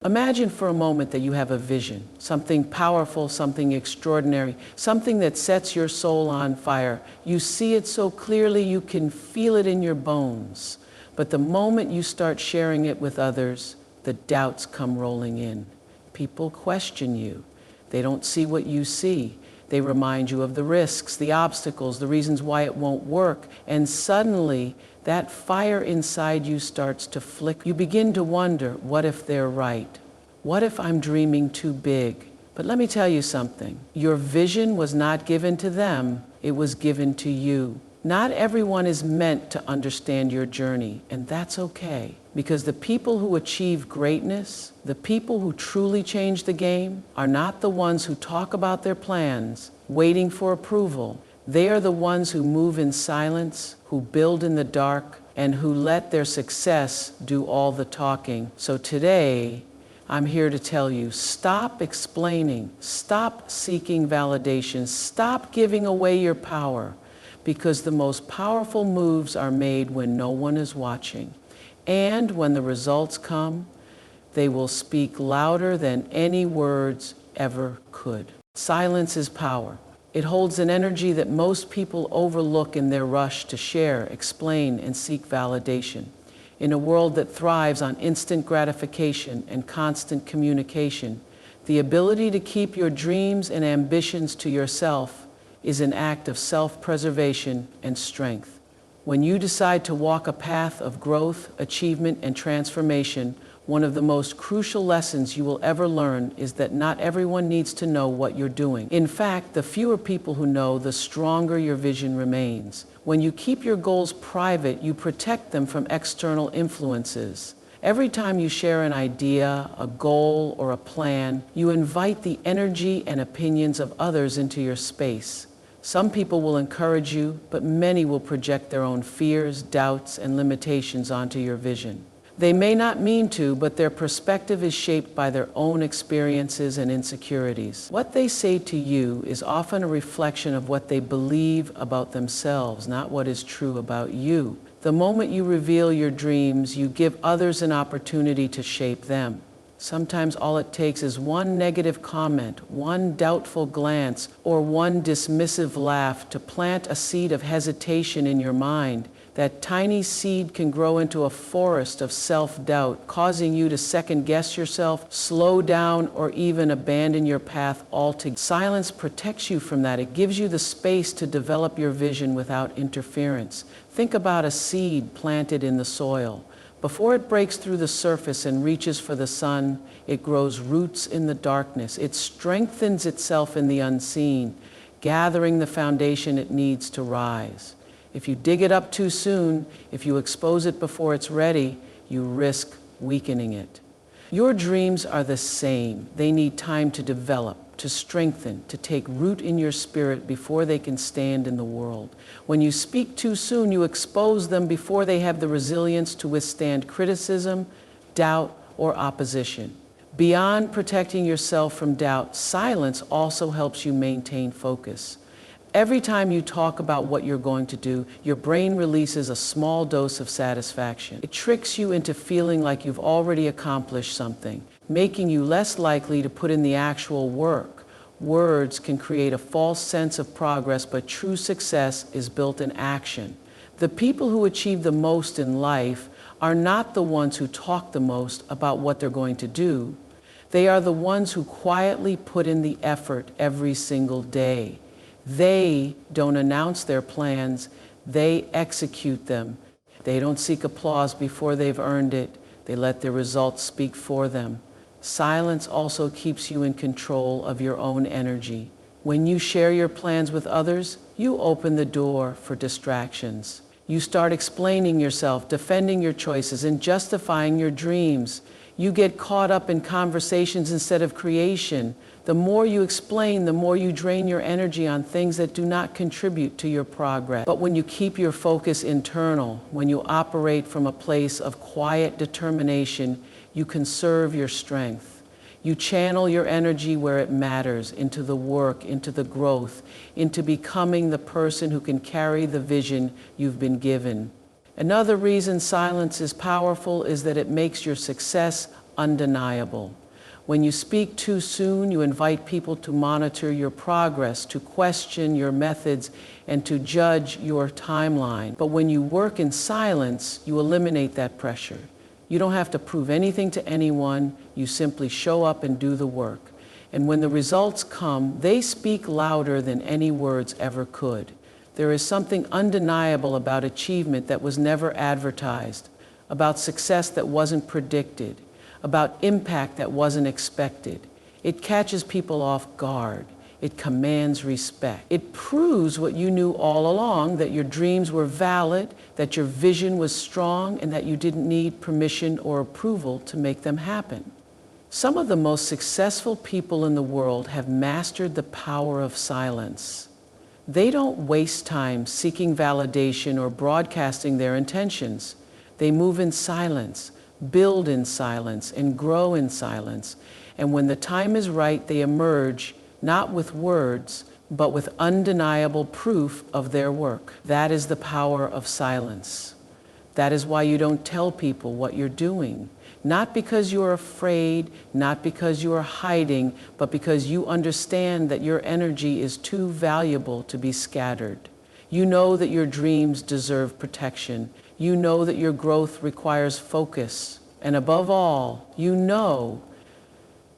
Imagine for a moment that you have a vision, something powerful, something extraordinary, something that sets your soul on fire. You see it so clearly you can feel it in your bones. But the moment you start sharing it with others, the doubts come rolling in. People question you. They don't see what you see. They remind you of the risks, the obstacles, the reasons why it won't work. And suddenly, that fire inside you starts to flicker. You begin to wonder, what if they're right? What if I'm dreaming too big? But let me tell you something. Your vision was not given to them, it was given to you. Not everyone is meant to understand your journey, and that's okay. Because the people who achieve greatness, the people who truly change the game, are not the ones who talk about their plans, waiting for approval. They are the ones who move in silence, who build in the dark, and who let their success do all the talking. So today, I'm here to tell you, stop explaining, stop seeking validation, stop giving away your power, because the most powerful moves are made when no one is watching. And when the results come, they will speak louder than any words ever could. Silence is power. It holds an energy that most people overlook in their rush to share, explain, and seek validation. In a world that thrives on instant gratification and constant communication, the ability to keep your dreams and ambitions to yourself is an act of self-preservation and strength. When you decide to walk a path of growth, achievement, and transformation, one of the most crucial lessons you will ever learn is that not everyone needs to know what you're doing. In fact, the fewer people who know, the stronger your vision remains. When you keep your goals private, you protect them from external influences. Every time you share an idea, a goal, or a plan, you invite the energy and opinions of others into your space. Some people will encourage you, but many will project their own fears, doubts, and limitations onto your vision. They may not mean to, but their perspective is shaped by their own experiences and insecurities. What they say to you is often a reflection of what they believe about themselves, not what is true about you. The moment you reveal your dreams, you give others an opportunity to shape them. Sometimes all it takes is one negative comment, one doubtful glance, or one dismissive laugh to plant a seed of hesitation in your mind. That tiny seed can grow into a forest of self-doubt, causing you to second-guess yourself, slow down, or even abandon your path altogether. Silence protects you from that. It gives you the space to develop your vision without interference. Think about a seed planted in the soil. Before it breaks through the surface and reaches for the sun, it grows roots in the darkness. It strengthens itself in the unseen, gathering the foundation it needs to rise. If you dig it up too soon, if you expose it before it's ready, you risk weakening it. Your dreams are the same. They need time to develop, to strengthen, to take root in your spirit before they can stand in the world. When you speak too soon, you expose them before they have the resilience to withstand criticism, doubt, or opposition. Beyond protecting yourself from doubt, silence also helps you maintain focus. Every time you talk about what you're going to do, your brain releases a small dose of satisfaction. It tricks you into feeling like you've already accomplished something, making you less likely to put in the actual work. Words can create a false sense of progress, but true success is built in action. The people who achieve the most in life are not the ones who talk the most about what they're going to do. They are the ones who quietly put in the effort every single day. They don't announce their plans, they execute them. They don't seek applause before they've earned it. They let their results speak for them. Silence also keeps you in control of your own energy. When you share your plans with others, you open the door for distractions. You start explaining yourself, defending your choices, and justifying your dreams. You get caught up in conversations instead of creation. The more you explain, the more you drain your energy on things that do not contribute to your progress. But when you keep your focus internal, when you operate from a place of quiet determination, you conserve your strength. You channel your energy where it matters, into the work, into the growth, into becoming the person who can carry the vision you've been given. Another reason silence is powerful is that it makes your success undeniable. When you speak too soon, you invite people to monitor your progress, to question your methods, and to judge your timeline. But when you work in silence, you eliminate that pressure. You don't have to prove anything to anyone. You simply show up and do the work. And when the results come, they speak louder than any words ever could. There is something undeniable about achievement that was never advertised, about success that wasn't predicted, about impact that wasn't expected. It catches people off guard. It commands respect. It proves what you knew all along, that your dreams were valid, that your vision was strong, and that you didn't need permission or approval to make them happen. Some of the most successful people in the world have mastered the power of silence. They don't waste time seeking validation or broadcasting their intentions. They move in silence, build in silence, and grow in silence. And when the time is right, they emerge not with words, but with undeniable proof of their work. That is the power of silence. That is why you don't tell people what you're doing. Not because you're afraid, not because you are hiding, but because you understand that your energy is too valuable to be scattered. You know that your dreams deserve protection. You know that your growth requires focus. And above all, you know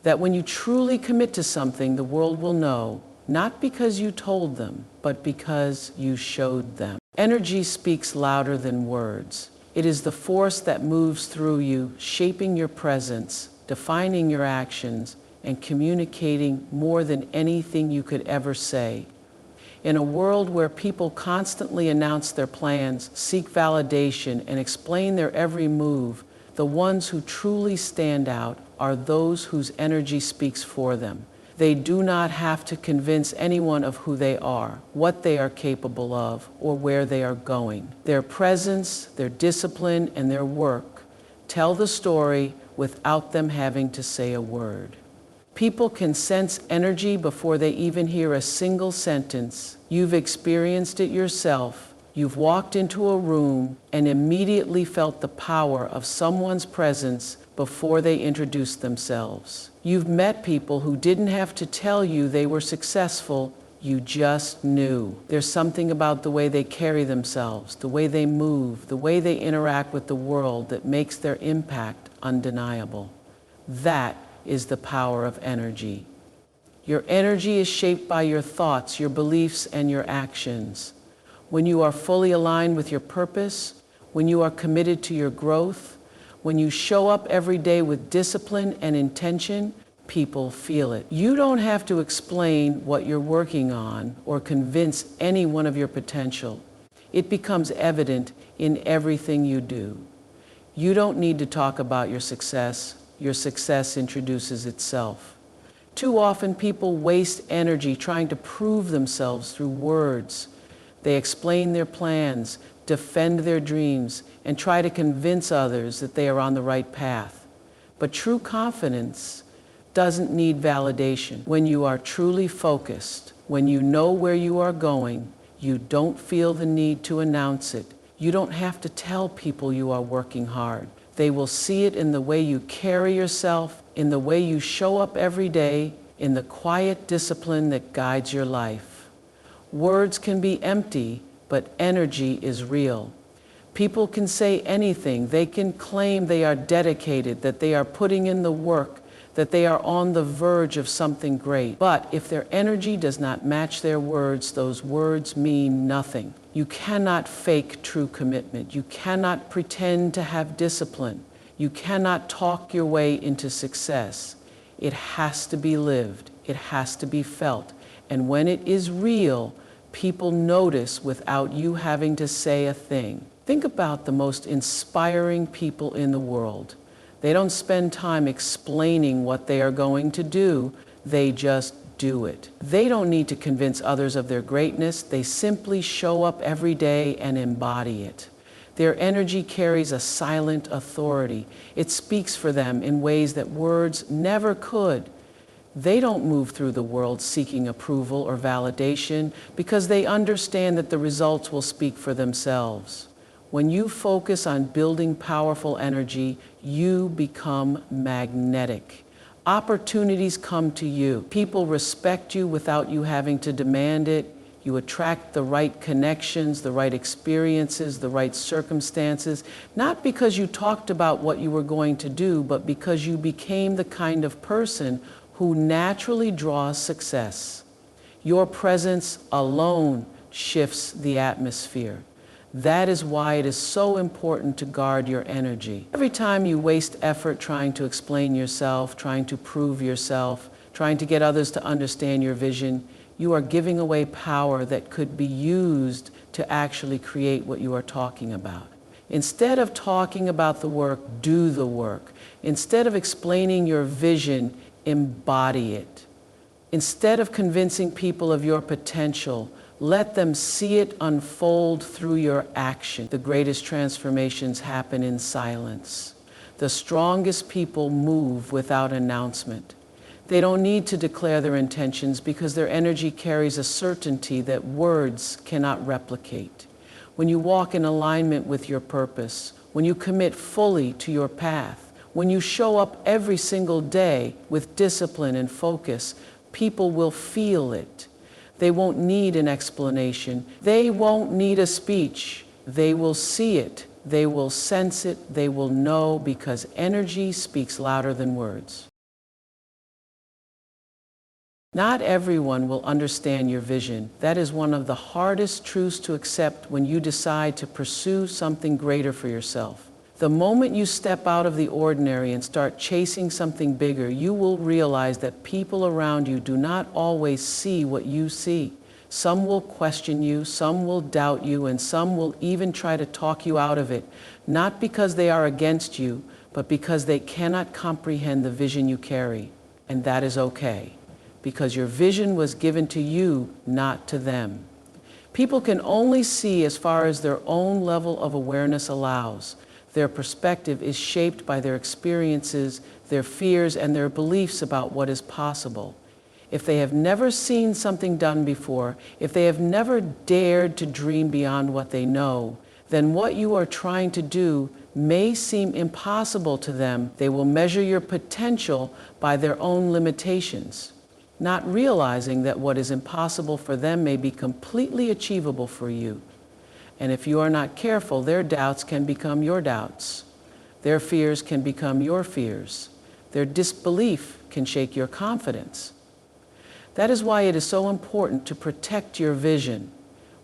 that when you truly commit to something, the world will know, not because you told them, but because you showed them. Energy speaks louder than words. It is the force that moves through you, shaping your presence, defining your actions, and communicating more than anything you could ever say. In a world where people constantly announce their plans, seek validation, and explain their every move, the ones who truly stand out are those whose energy speaks for them. They do not have to convince anyone of who they are, what they are capable of, or where they are going. Their presence, their discipline, and their work tell the story without them having to say a word. People can sense energy before they even hear a single sentence. You've experienced it yourself. You've walked into a room and immediately felt the power of someone's presence before they introduced themselves. You've met people who didn't have to tell you they were successful. You just knew. There's something about the way they carry themselves, the way they move, the way they interact with the world that makes their impact undeniable. That is the power of energy. Your energy is shaped by your thoughts, your beliefs, and your actions. When you are fully aligned with your purpose, when you are committed to your growth, when you show up every day with discipline and intention, people feel it. You don't have to explain what you're working on or convince anyone of your potential. It becomes evident in everything you do. You don't need to talk about your success. Your success introduces itself. Too often people waste energy trying to prove themselves through words. They explain their plans, defend their dreams, and try to convince others that they are on the right path. But true confidence doesn't need validation. When you are truly focused, when you know where you are going, you don't feel the need to announce it. You don't have to tell people you are working hard. They will see it in the way you carry yourself, in the way you show up every day, in the quiet discipline that guides your life. Words can be empty, but energy is real. People can say anything. They can claim they are dedicated, that they are putting in the work, that they are on the verge of something great. But if their energy does not match their words, those words mean nothing. You cannot fake true commitment. You cannot pretend to have discipline. You cannot talk your way into success. It has to be lived. It has to be felt. And when it is real, people notice without you having to say a thing. Think about the most inspiring people in the world. They don't spend time explaining what they are going to do. They just do it. They don't need to convince others of their greatness. They simply show up every day and embody it. Their energy carries a silent authority. It speaks for them in ways that words never could. They don't move through the world seeking approval or validation because they understand that the results will speak for themselves. When you focus on building powerful energy, you become magnetic. Opportunities come to you. People respect you without you having to demand it. You attract the right connections, the right experiences, the right circumstances, not because you talked about what you were going to do, but because you became the kind of person who naturally draws success. Your presence alone shifts the atmosphere. That is why it is so important to guard your energy. Every time you waste effort trying to explain yourself, trying to prove yourself, trying to get others to understand your vision, you are giving away power that could be used to actually create what you are talking about. Instead of talking about the work, do the work. Instead of explaining your vision, embody it. Instead of convincing people of your potential, let them see it unfold through your action. The greatest transformations happen in silence. The strongest people move without announcement. They don't need to declare their intentions because their energy carries a certainty that words cannot replicate. When you walk in alignment with your purpose, when you commit fully to your path, when you show up every single day with discipline and focus, people will feel it. They won't need an explanation. They won't need a speech. They will see it. They will sense it. They will know, because energy speaks louder than words. Not everyone will understand your vision. That is one of the hardest truths to accept when you decide to pursue something greater for yourself. The moment you step out of the ordinary and start chasing something bigger, you will realize that people around you do not always see what you see. Some will question you, some will doubt you, and some will even try to talk you out of it, not because they are against you, but because they cannot comprehend the vision you carry. And that is okay, because your vision was given to you, not to them. People can only see as far as their own level of awareness allows. Their perspective is shaped by their experiences, their fears, and their beliefs about what is possible. If they have never seen something done before, if they have never dared to dream beyond what they know, then what you are trying to do may seem impossible to them. They will measure your potential by their own limitations, not realizing that what is impossible for them may be completely achievable for you. And if you are not careful, their doubts can become your doubts. Their fears can become your fears. Their disbelief can shake your confidence. That is why it is so important to protect your vision.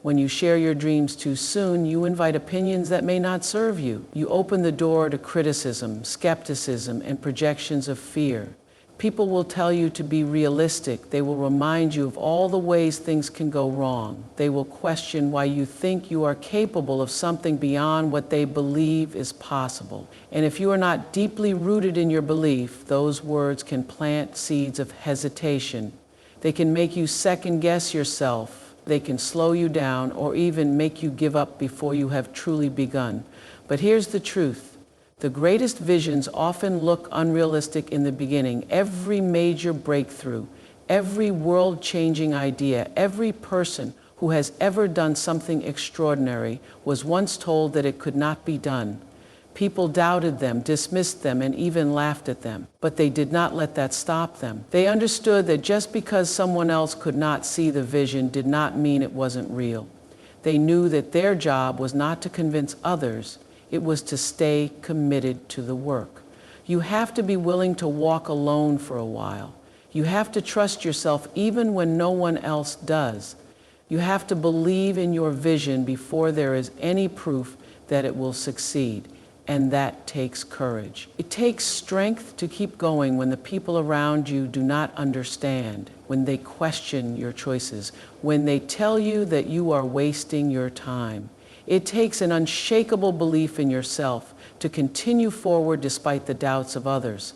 When you share your dreams too soon, you invite opinions that may not serve you. You open the door to criticism, skepticism, and projections of fear. People will tell you to be realistic. They will remind you of all the ways things can go wrong. They will question why you think you are capable of something beyond what they believe is possible. And if you are not deeply rooted in your belief, those words can plant seeds of hesitation. They can make you second guess yourself. They can slow you down or even make you give up before you have truly begun. But here's the truth. The greatest visions often look unrealistic in the beginning. Every major breakthrough, every world-changing idea, every person who has ever done something extraordinary was once told that it could not be done. People doubted them, dismissed them, and even laughed at them. But they did not let that stop them. They understood that just because someone else could not see the vision did not mean it wasn't real. They knew that their job was not to convince others. It was to stay committed to the work. You have to be willing to walk alone for a while. You have to trust yourself even when no one else does. You have to believe in your vision before there is any proof that it will succeed. And that takes courage. It takes strength to keep going when the people around you do not understand, when they question your choices, when they tell you that you are wasting your time. It takes an unshakable belief in yourself to continue forward despite the doubts of others.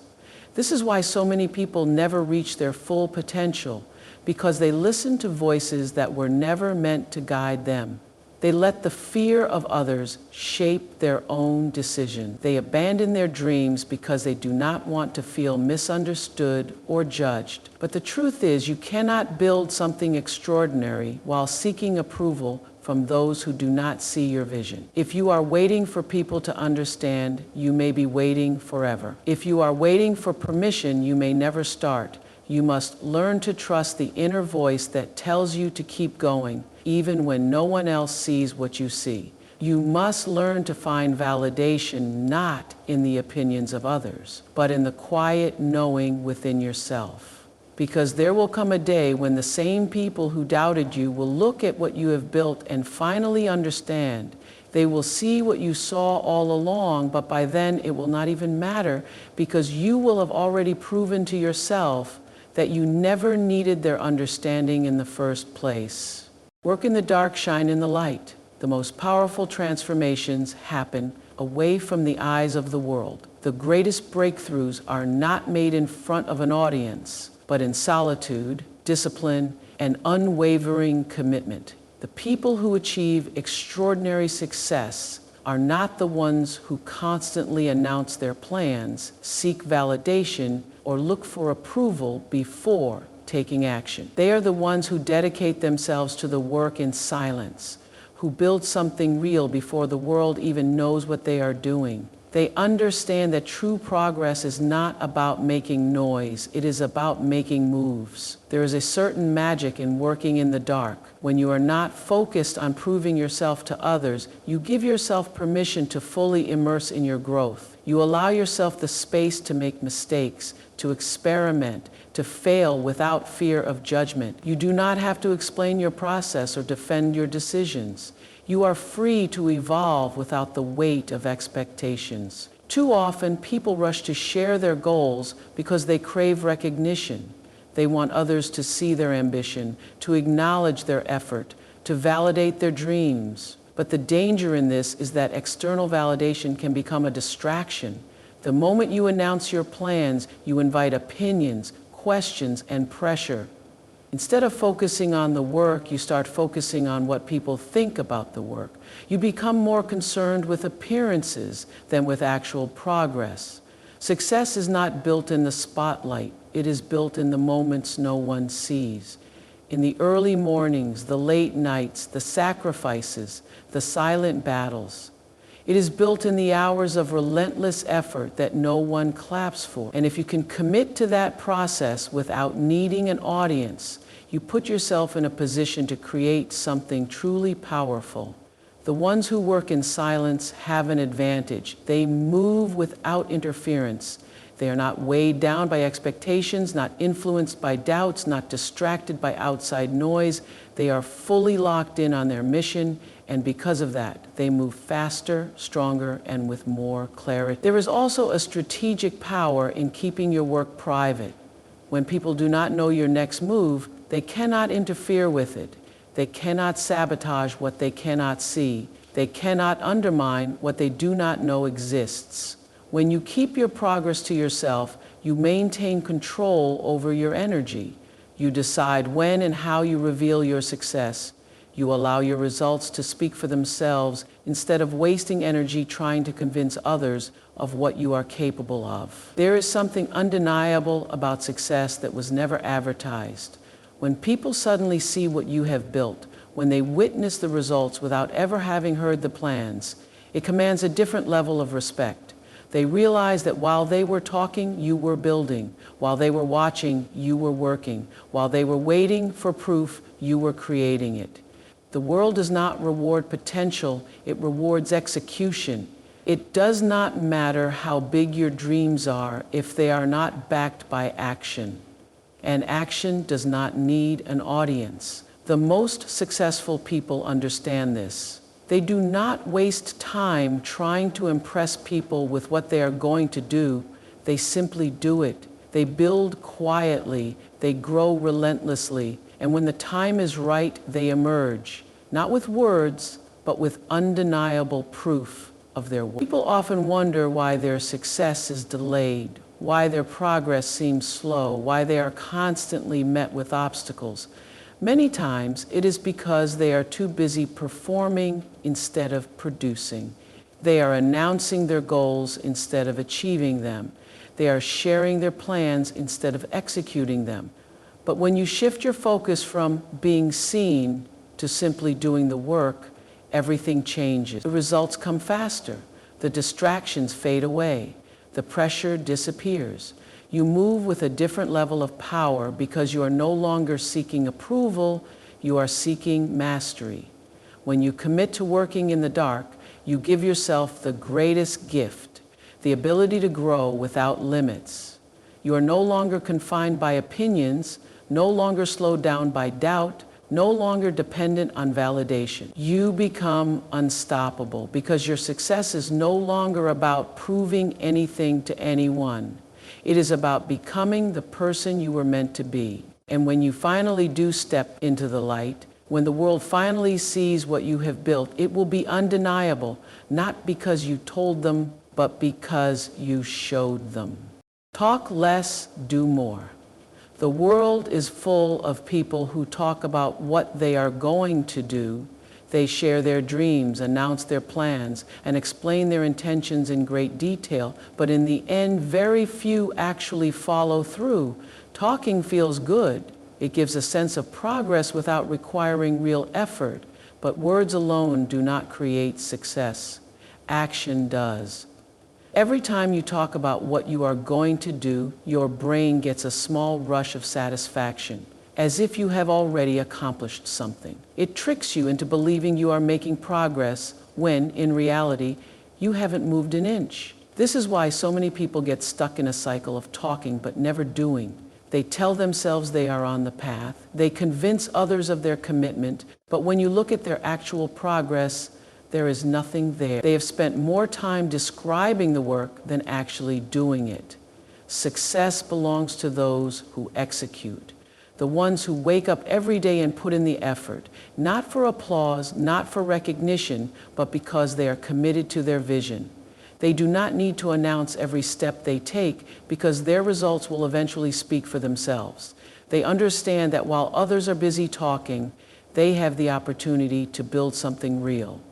This is why so many people never reach their full potential, because they listen to voices that were never meant to guide them. They let the fear of others shape their own decision. They abandon their dreams because they do not want to feel misunderstood or judged. But the truth is, you cannot build something extraordinary while seeking approval from those who do not see your vision. If you are waiting for people to understand, you may be waiting forever. If you are waiting for permission, you may never start. You must learn to trust the inner voice that tells you to keep going, even when no one else sees what you see. You must learn to find validation not in the opinions of others, but in the quiet knowing within yourself. Because there will come a day when the same people who doubted you will look at what you have built and finally understand. They will see what you saw all along, but by then it will not even matter, because you will have already proven to yourself that you never needed their understanding in the first place. Work in the dark, shine in the light. The most powerful transformations happen away from the eyes of the world. The greatest breakthroughs are not made in front of an audience, but in solitude, discipline, and unwavering commitment. The people who achieve extraordinary success are not the ones who constantly announce their plans, seek validation, or look for approval before taking action. They are the ones who dedicate themselves to the work in silence, who build something real before the world even knows what they are doing. They understand that true progress is not about making noise, it is about making moves. There is a certain magic in working in the dark. When you are not focused on proving yourself to others, you give yourself permission to fully immerse in your growth. You allow yourself the space to make mistakes, to experiment, to fail without fear of judgment. You do not have to explain your process or defend your decisions. You are free to evolve without the weight of expectations. Too often, people rush to share their goals because they crave recognition. They want others to see their ambition, to acknowledge their effort, to validate their dreams. But the danger in this is that external validation can become a distraction. The moment you announce your plans, you invite opinions, questions, and pressure. Instead of focusing on the work, you start focusing on what people think about the work. You become more concerned with appearances than with actual progress. Success is not built in the spotlight. It is built in the moments no one sees. In the early mornings, the late nights, the sacrifices, the silent battles. It is built in the hours of relentless effort that no one claps for. And if you can commit to that process without needing an audience, you put yourself in a position to create something truly powerful. The ones who work in silence have an advantage. They move without interference. They are not weighed down by expectations, not influenced by doubts, not distracted by outside noise. They are fully locked in on their mission, and because of that, they move faster, stronger, and with more clarity. There is also a strategic power in keeping your work private. When people do not know your next move, they cannot interfere with it. They cannot sabotage what they cannot see. They cannot undermine what they do not know exists. When you keep your progress to yourself, you maintain control over your energy. You decide when and how you reveal your success. You allow your results to speak for themselves instead of wasting energy trying to convince others of what you are capable of. There is something undeniable about success that was never advertised. When people suddenly see what you have built, when they witness the results without ever having heard the plans, it commands a different level of respect. They realize that while they were talking, you were building. While they were watching, you were working. While they were waiting for proof, you were creating it. The world does not reward potential, it rewards execution. It does not matter how big your dreams are if they are not backed by action. And action does not need an audience. The most successful people understand this. They do not waste time trying to impress people with what they are going to do. They simply do it. They build quietly. They grow relentlessly. And when the time is right, they emerge, not with words, but with undeniable proof of their work. People often wonder why their success is delayed, why their progress seems slow, why they are constantly met with obstacles. Many times it is because they are too busy performing instead of producing. They are announcing their goals instead of achieving them. They are sharing their plans instead of executing them. But when you shift your focus from being seen to simply doing the work, everything changes. The results come faster. The distractions fade away. The pressure disappears. You move with a different level of power because you are no longer seeking approval, you are seeking mastery. When you commit to working in the dark, you give yourself the greatest gift, the ability to grow without limits. You are no longer confined by opinions, no longer slowed down by doubt, no longer dependent on validation. You become unstoppable because your success is no longer about proving anything to anyone. It is about becoming the person you were meant to be. And when you finally do step into the light, when the world finally sees what you have built, it will be undeniable, not because you told them, but because you showed them. Talk less, do more. The world is full of people who talk about what they are going to do. They share their dreams, announce their plans, and explain their intentions in great detail, but in the end, very few actually follow through. Talking feels good. It gives a sense of progress without requiring real effort, but words alone do not create success. Action does. Every time you talk about what you are going to do, your brain gets a small rush of satisfaction, as if you have already accomplished something. It tricks you into believing you are making progress when, in reality, you haven't moved an inch. This is why so many people get stuck in a cycle of talking but never doing. They tell themselves they are on the path. They convince others of their commitment, but when you look at their actual progress, there is nothing there. They have spent more time describing the work than actually doing it. Success belongs to those who execute, the ones who wake up every day and put in the effort, not for applause, not for recognition, but because they are committed to their vision. They do not need to announce every step they take because their results will eventually speak for themselves. They understand that while others are busy talking, they have the opportunity to build something real.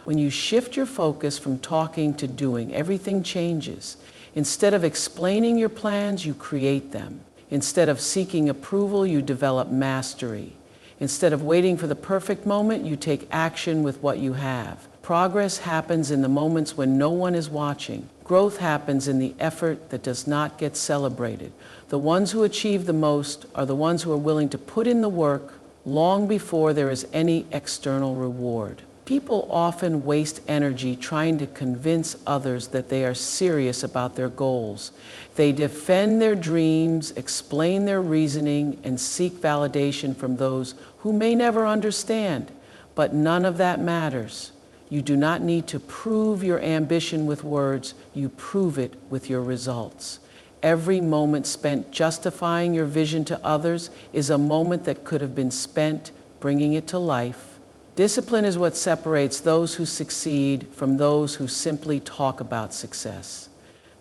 When you shift your focus from talking to doing, everything changes. Instead of explaining your plans, you create them. Instead of seeking approval, you develop mastery. Instead of waiting for the perfect moment, you take action with what you have. Progress happens in the moments when no one is watching. Growth happens in the effort that does not get celebrated. The ones who achieve the most are the ones who are willing to put in the work long before there is any external reward. People often waste energy trying to convince others that they are serious about their goals. They defend their dreams, explain their reasoning, and seek validation from those who may never understand. But none of that matters. You do not need to prove your ambition with words, you prove it with your results. Every moment spent justifying your vision to others is a moment that could have been spent bringing it to life. Discipline is what separates those who succeed from those who simply talk about success.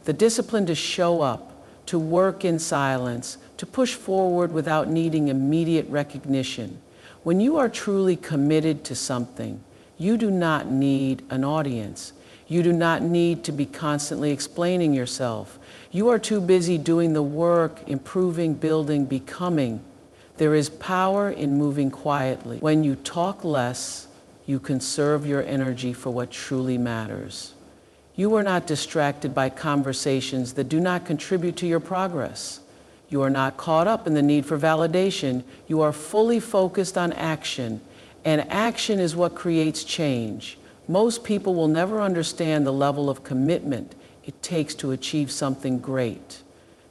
The discipline to show up, to work in silence, to push forward without needing immediate recognition. When you are truly committed to something, you do not need an audience. You do not need to be constantly explaining yourself. You are too busy doing the work, improving, building, becoming. There is power in moving quietly. When you talk less, you conserve your energy for what truly matters. You are not distracted by conversations that do not contribute to your progress. You are not caught up in the need for validation. You are fully focused on action. And action is what creates change. Most people will never understand the level of commitment it takes to achieve something great.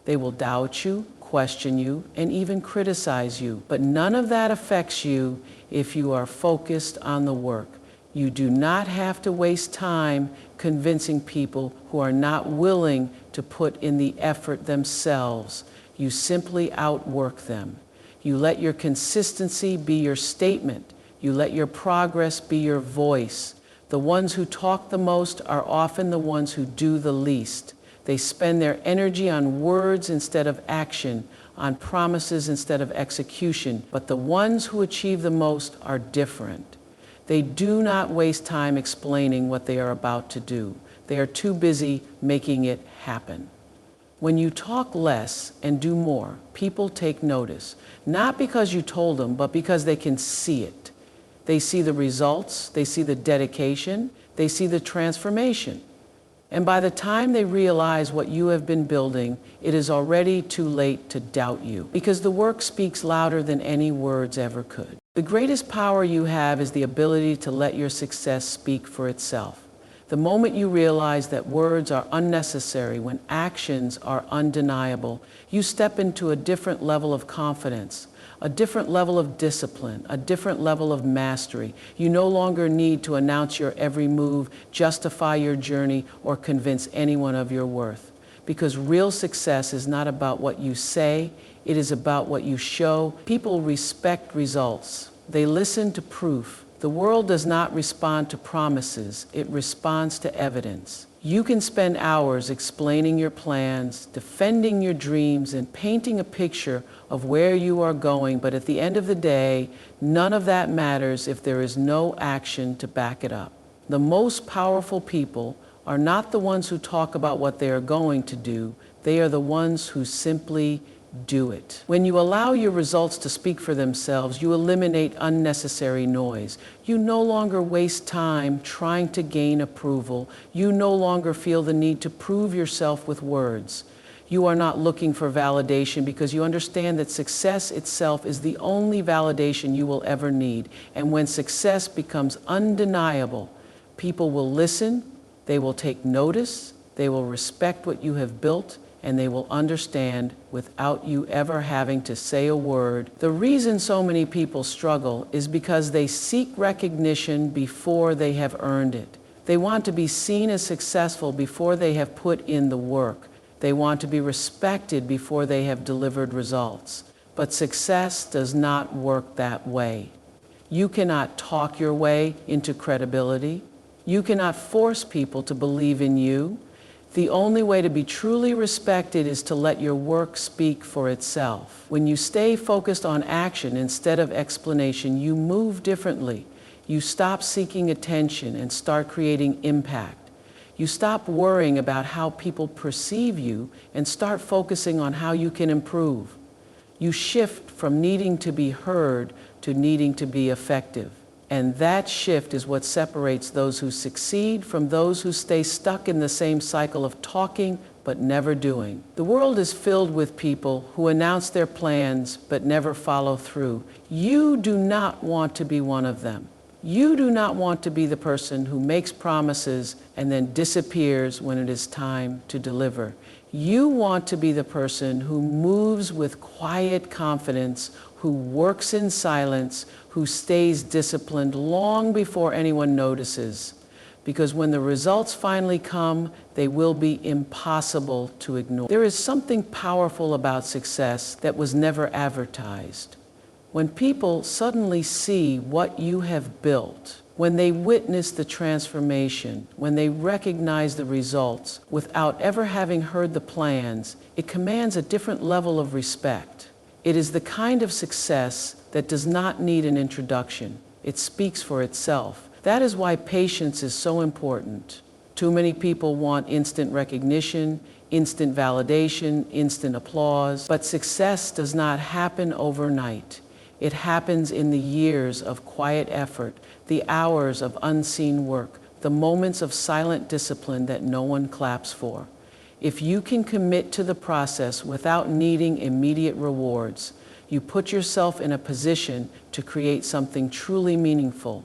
They will doubt you, question you, and even criticize you. But none of that affects you if you are focused on the work. You do not have to waste time convincing people who are not willing to put in the effort themselves. You simply outwork them. You let your consistency be your statement. You let your progress be your voice. The ones who talk the most are often the ones who do the least. They spend their energy on words instead of action, on promises instead of execution. But the ones who achieve the most are different. They do not waste time explaining what they are about to do. They are too busy making it happen. When you talk less and do more, people take notice, not because you told them, but because they can see it. They see the results, they see the dedication, they see the transformation. And by the time they realize what you have been building, it is already too late to doubt you, because the work speaks louder than any words ever could. The greatest power you have is the ability to let your success speak for itself. The moment you realize that words are unnecessary when actions are undeniable, you step into a different level of confidence, a different level of discipline, a different level of mastery. You no longer need to announce your every move, justify your journey, or convince anyone of your worth. Because real success is not about what you say, it is about what you show. People respect results. They listen to proof. The world does not respond to promises, it responds to evidence. You can spend hours explaining your plans, defending your dreams, and painting a picture of where you are going, but at the end of the day, none of that matters if there is no action to back it up. The most powerful people are not the ones who talk about what they are going to do, they are the ones who simply do it. When you allow your results to speak for themselves, you eliminate unnecessary noise. You no longer waste time trying to gain approval. You no longer feel the need to prove yourself with words. You are not looking for validation because you understand that success itself is the only validation you will ever need. And when success becomes undeniable, people will listen, they will take notice, they will respect what you have built, and they will understand without you ever having to say a word. The reason so many people struggle is because they seek recognition before they have earned it. They want to be seen as successful before they have put in the work. They want to be respected before they have delivered results. But success does not work that way. You cannot talk your way into credibility. You cannot force people to believe in you. The only way to be truly respected is to let your work speak for itself. When you stay focused on action instead of explanation, you move differently. You stop seeking attention and start creating impact. You stop worrying about how people perceive you and start focusing on how you can improve. You shift from needing to be heard to needing to be effective. And that shift is what separates those who succeed from those who stay stuck in the same cycle of talking but never doing. The world is filled with people who announce their plans but never follow through. You do not want to be one of them. You do not want to be the person who makes promises and then disappears when it is time to deliver. You want to be the person who moves with quiet confidence, who works in silence, who stays disciplined long before anyone notices. Because when the results finally come, they will be impossible to ignore. There is something powerful about success that was never advertised. When people suddenly see what you have built, when they witness the transformation, when they recognize the results without ever having heard the plans, it commands a different level of respect. It is the kind of success that does not need an introduction. It speaks for itself. That is why patience is so important. Too many people want instant recognition, instant validation, instant applause, but success does not happen overnight. It happens in the years of quiet effort, the hours of unseen work, the moments of silent discipline that no one claps for. If you can commit to the process without needing immediate rewards, you put yourself in a position to create something truly meaningful.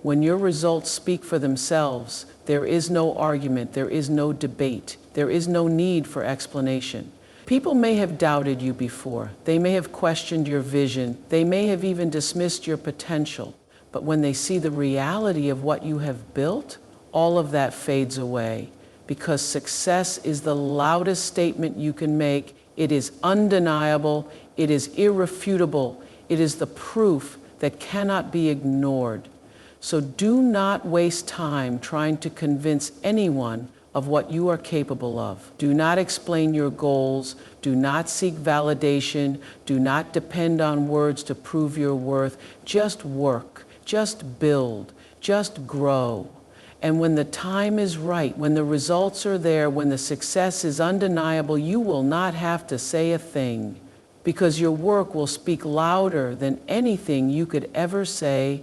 When your results speak for themselves, there is no argument, there is no debate, there is no need for explanation. People may have doubted you before, they may have questioned your vision, they may have even dismissed your potential, but when they see the reality of what you have built, all of that fades away. Because success is the loudest statement you can make. It is undeniable, it is irrefutable, it is the proof that cannot be ignored. So do not waste time trying to convince anyone of what you are capable of. Do not explain your goals, do not seek validation, do not depend on words to prove your worth. Just work, just build, just grow. And when the time is right, when the results are there, when the success is undeniable, you will not have to say a thing, because your work will speak louder than anything you could ever say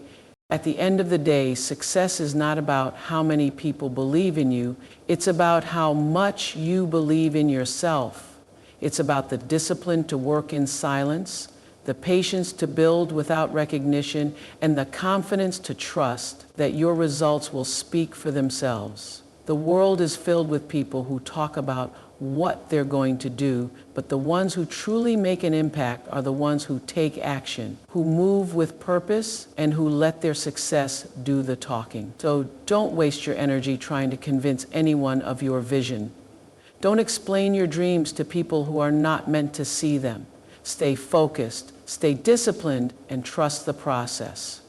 At the end of the day, success is not about how many people believe in you. It's about how much you believe in yourself. It's about the discipline to work in silence, the patience to build without recognition, and the confidence to trust that your results will speak for themselves. The world is filled with people who talk about what they're going to do, but the ones who truly make an impact are the ones who take action, who move with purpose, and who let their success do the talking. So don't waste your energy trying to convince anyone of your vision. Don't explain your dreams to people who are not meant to see them. Stay focused, stay disciplined, and trust the process.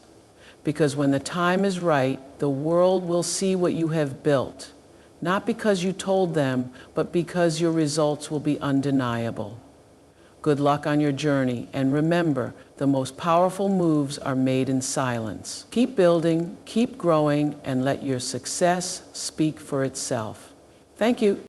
Because when the time is right, the world will see what you have built. Not because you told them, but because your results will be undeniable. Good luck on your journey, and remember, the most powerful moves are made in silence. Keep building, keep growing, and let your success speak for itself. Thank you.